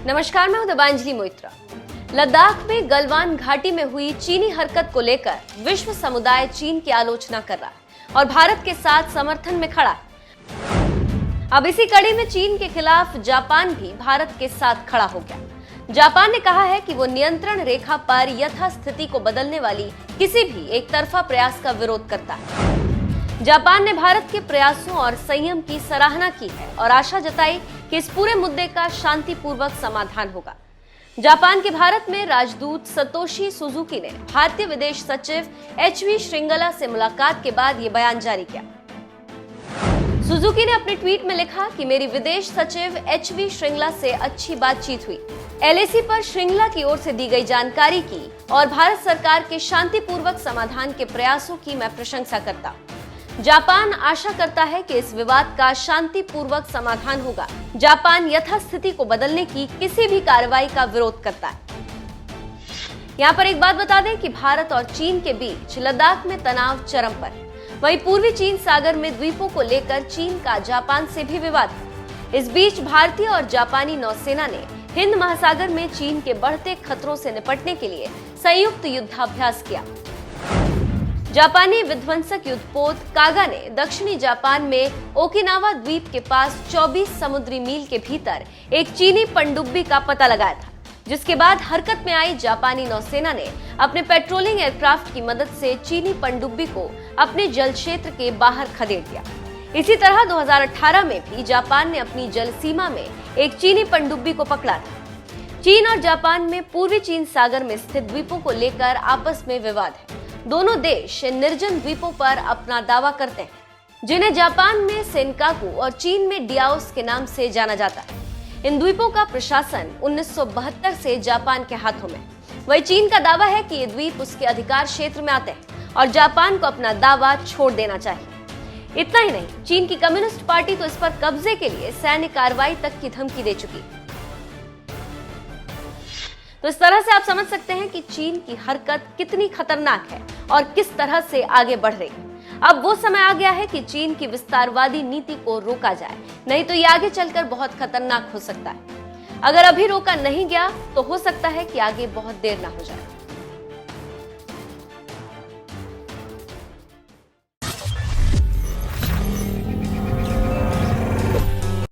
नमस्कार, मैं हूं दिबांजलि मोइत्रा। लद्दाख में गलवान घाटी में हुई चीनी हरकत को लेकर विश्व समुदाय चीन की आलोचना कर रहा है और भारत के साथ समर्थन में खड़ा है। अब इसी कड़ी में चीन के खिलाफ जापान भी भारत के साथ खड़ा हो गया। जापान ने कहा है कि वो नियंत्रण रेखा पर यथास्थिति को बदलने वाली किसी भी एक तरफा प्रयास का विरोध करता है। जापान ने भारत के प्रयासों और संयम की सराहना की है और आशा जताई कि इस पूरे मुद्दे का शांतिपूर्वक समाधान होगा। जापान के भारत में राजदूत सतोशी सुजुकी ने भारतीय विदेश सचिव एच.वी. श्रृंगला से मुलाकात के बाद ये बयान जारी किया। सुजुकी ने अपने ट्वीट में लिखा कि मेरी विदेश सचिव एच.वी. श्रृंगला से अच्छी बातचीत हुई। एलएसी पर श्रृंगला की ओर से दी गई जानकारी की और भारत सरकार के शांतिपूर्वक समाधान के प्रयासों की मैं प्रशंसा करता। जापान आशा करता है कि इस विवाद का शांतिपूर्वक समाधान होगा। जापान यथास्थिति को बदलने की किसी भी कार्रवाई का विरोध करता है। यहाँ पर एक बात बता दें कि भारत और चीन के बीच लद्दाख में तनाव चरम पर है। वहीं पूर्वी चीन सागर में द्वीपों को लेकर चीन का जापान से भी विवाद है। इस बीच भारतीय और जापानी नौसेना ने हिंद महासागर में चीन के बढ़ते खतरों से निपटने के लिए संयुक्त युद्धाभ्यास किया। जापानी विध्वंसक युद्धपोत कागा ने दक्षिणी जापान में ओकिनावा द्वीप के पास 24 समुद्री मील के भीतर एक चीनी पनडुब्बी का पता लगाया था, जिसके बाद हरकत में आई जापानी नौसेना ने अपने पेट्रोलिंग एयरक्राफ्ट की मदद से चीनी पनडुब्बी को अपने जल क्षेत्र के बाहर खदेड़ दिया। इसी तरह 2018 में भी जापान ने अपनी जल सीमा में एक चीनी पनडुब्बी को पकड़ा था। चीन और जापान में पूर्वी चीन सागर में स्थित द्वीपों को लेकर आपस में विवाद है। दोनों देश निर्जन द्वीपों पर अपना दावा करते हैं, जिन्हें जापान में सेनकाकू और चीन में डियाओस के नाम से जाना जाता है। इन द्वीपों का प्रशासन 1972 से जापान के हाथों में। वही चीन का दावा है कि ये द्वीप उसके अधिकार क्षेत्र में आते हैं और जापान को अपना दावा छोड़ देना चाहिए। इतना ही नहीं, चीन की कम्युनिस्ट पार्टी तो इस पर कब्जे के लिए सैन्य कार्रवाई तक की धमकी दे चुकी है। तो इस तरह से आप समझ सकते हैं कि चीन की हरकत कितनी खतरनाक है और किस तरह से आगे बढ़ रही है। अब वो समय आ गया है कि चीन की विस्तारवादी नीति को रोका जाए, नहीं तो ये आगे चलकर बहुत खतरनाक हो सकता है। अगर अभी रोका नहीं गया तो हो सकता है कि आगे बहुत देर ना हो जाए।